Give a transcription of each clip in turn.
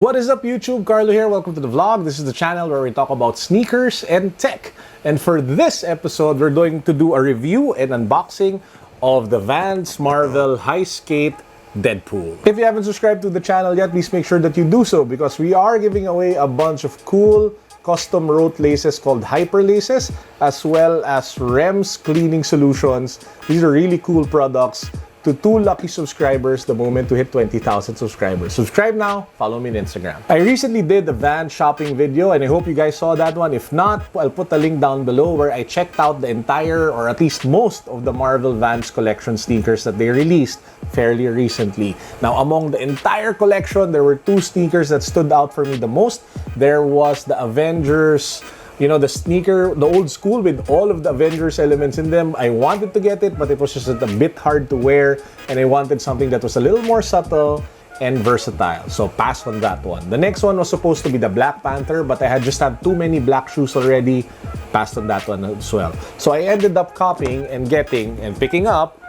What is up YouTube? Carlo here. Welcome to the vlog. This is the channel where we talk about sneakers and tech. And for this episode, we're going to do a review and unboxing of the VANS Marvel Sk8-Hi Deadpool. If you haven't subscribed to the channel yet, please make sure that you do so because we are giving away a bunch of cool custom rote laces called hyper laces, as well as REMS cleaning solutions. These are really cool products to 2 lucky subscribers the moment to hit 20,000 subscribers. Subscribe now, follow me on Instagram. I recently did the Vans shopping video and I hope you guys saw that one. If not, I'll put a link down below where I checked out the entire, or at least most of the Marvel Vans collection sneakers that they released fairly recently. Now, among the entire collection, there were 2 sneakers that stood out for me the most. There was the Avengers, the sneaker, the old school with all of the Avengers elements in them. I wanted to get it, but it was just a bit hard to wear, and I wanted something that was a little more subtle and versatile. So pass on that one. The next one was supposed to be the Black Panther, but I had just had too many black shoes already. Passed on that one as well. So I ended up copying and getting and picking up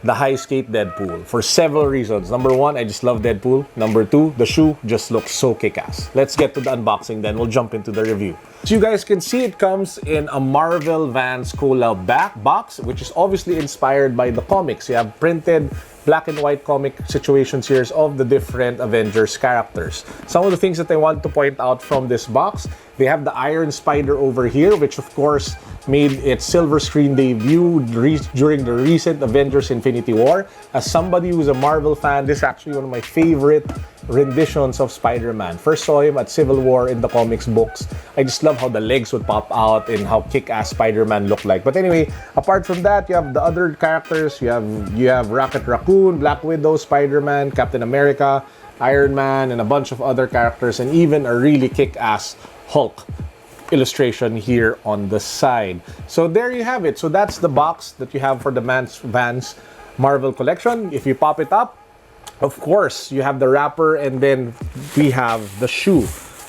the Sk8-Deadpool for several reasons. Number 1, I just love Deadpool. Number 2, the shoe just looks so kick-ass. Let's get to the unboxing, then we'll jump into the review. So you guys can see it comes in a Marvel Vans collab box, which is obviously inspired by the comics. You have printed black and white comic situations here of the different Avengers characters. Some of the things that I want to point out from this box, they have the Iron Spider over here, which of course made its silver screen debut during the recent Avengers Infinity War. As somebody who's a Marvel fan, this is actually one of my favorite renditions of Spider-Man. First saw him at Civil War in the comics books. I just love how the legs would pop out and how kick-ass Spider-Man looked like. But anyway, apart from that, you have the other characters. You have Rocket Raccoon, Black Widow, Spider-Man, Captain America, Iron Man, and a bunch of other characters, and even a really kick-ass Hulk illustration here on the side. So there you have it. So that's the box that you have for the Vans Marvel collection. If you pop it up, of course, you have the wrapper, and then we have the shoe.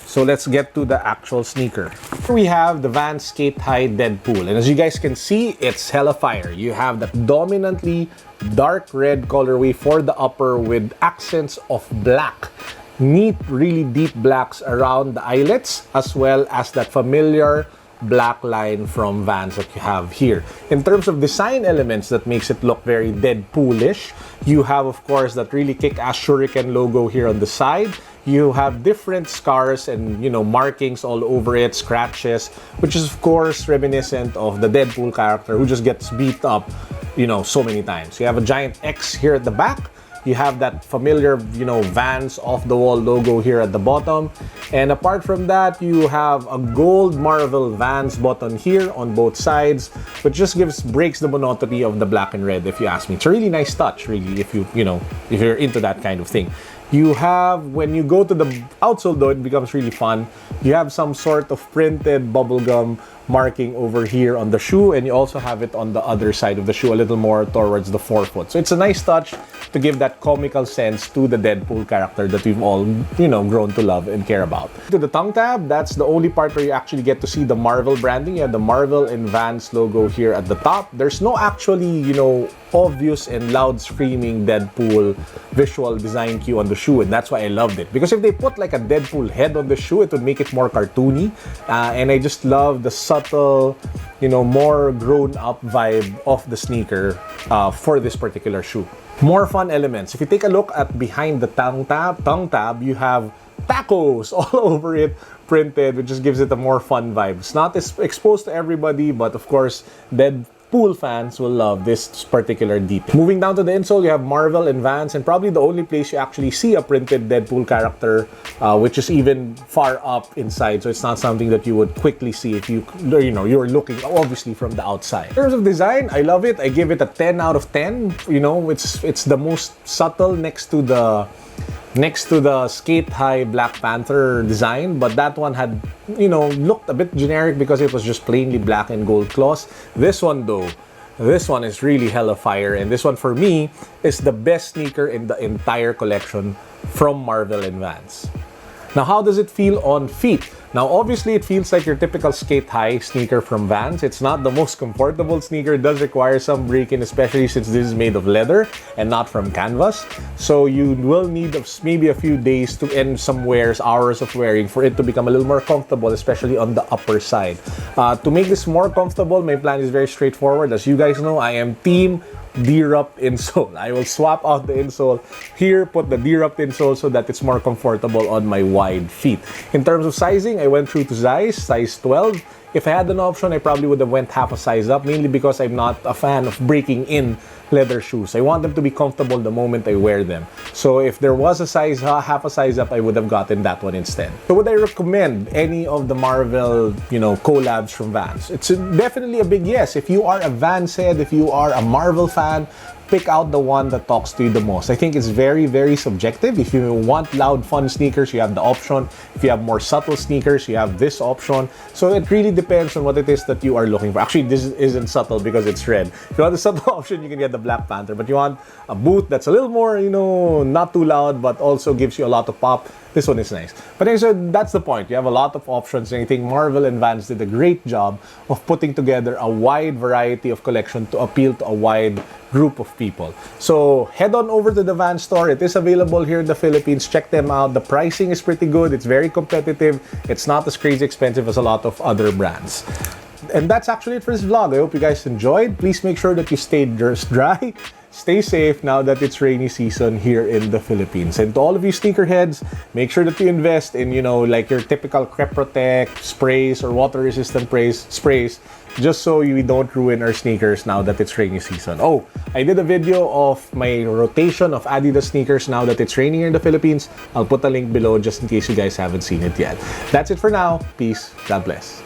So let's get to the actual sneaker. Here we have the VANS Sk8-Hi Deadpool. And as you guys can see, it's hella fire. You have that dominantly dark red colorway for the upper with accents of black. Neat, really deep blacks around the eyelets, as well as that familiar black line from Vans that you have here. In terms of design elements that makes it look very Deadpoolish, you have of course that really kick-ass shuriken logo here on the side. You have different scars and markings all over it, scratches, which is of course reminiscent of the Deadpool character who just gets beat up so many times. You have a giant X here at the back. You have that familiar, Vans off-the-wall logo here at the bottom. And apart from that, you have a gold Marvel Vans button here on both sides, which just breaks the monotony of the black and red, if you ask me. It's a really nice touch, really, if you're into that kind of thing. You have, when you go to the outsole though, it becomes really fun. You have some sort of printed bubblegum marking over here on the shoe, and you also have it on the other side of the shoe, a little more towards the forefoot. So it's a nice touch to give that comical sense to the Deadpool character that we've all, grown to love and care about. To the tongue tab, that's the only part where you actually get to see the Marvel branding. You have the Marvel and Vans logo here at the top. There's no actually, obvious and loud screaming Deadpool visual design cue on the shoe, and that's why I loved it. Because if they put like a Deadpool head on the shoe, it would make it more cartoony. And I just love the subtle, more grown-up vibe of the sneaker for this particular shoe. More fun elements. If you take a look at behind the tongue tab, you have tacos all over it printed, which just gives it a more fun vibe. It's not exposed to everybody, but of course, Deadpool fans will love this particular detail. Moving down to the insole, you have Marvel and Vans, and probably the only place you actually see a printed Deadpool character, which is even far up inside. So it's not something that you would quickly see if you're looking obviously from the outside. In terms of design, I love it. I give it a 10 out of 10. It's the most subtle next to the Sk8-Hi Black Panther design, but that one had, looked a bit generic because it was just plainly black and gold claws. This one though, this one is really hella fire, and this one for me is the best sneaker in the entire collection from Marvel and Vans. Now, how does it feel on feet? Now, obviously, it feels like your typical Sk8-Hi sneaker from Vans. It's not the most comfortable sneaker. It does require some break-in, especially since this is made of leather and not from canvas. So you will need maybe a few days to end some wears, hours of wearing, for it to become a little more comfortable, especially on the upper side. To make this more comfortable, my plan is very straightforward. As you guys know, I am team D-Rupt insole. I will swap out the insole here, put the D-Rupt insole so that it's more comfortable on my wide feet. In terms of sizing, I went through to size 12. If I had an option, I probably would have went half a size up, mainly because I'm not a fan of breaking in leather shoes. I want them to be comfortable the moment I wear them. So if there was a size, half a size up, I would have gotten that one instead. So would I recommend any of the Marvel, collabs from Vans? It's definitely a big yes. If you are a Vans head, if you are a Marvel fan, pick out the one that talks to you the most. I think it's very, very subjective. If you want loud, fun sneakers, you have the option. If you have more subtle sneakers, you have this option. So it really depends on what it is that you are looking for. Actually, this isn't subtle because it's red. If you want the subtle option, you can get the Black Panther. But you want a boot that's a little more, not too loud, but also gives you a lot of pop. This one is nice. But anyway, so that's the point. You have a lot of options, and I think Marvel and Vans did a great job of putting together a wide variety of collection to appeal to a wide group of people. So head on over to the Vans store. It is available here in the Philippines. Check them out. The pricing is pretty good. It's very competitive. It's not as crazy expensive as a lot of other brands. And that's actually it for this vlog. I hope you guys enjoyed. Please make sure that you stay dry. Stay safe now that it's rainy season here in the Philippines. And to all of you sneakerheads, make sure that you invest in, like your typical Crep Protect sprays or water-resistant sprays, just so we don't ruin our sneakers now that it's rainy season. Oh, I did a video of my rotation of Adidas sneakers now that it's raining here in the Philippines. I'll put a link below just in case you guys haven't seen it yet. That's it for now. Peace. God bless.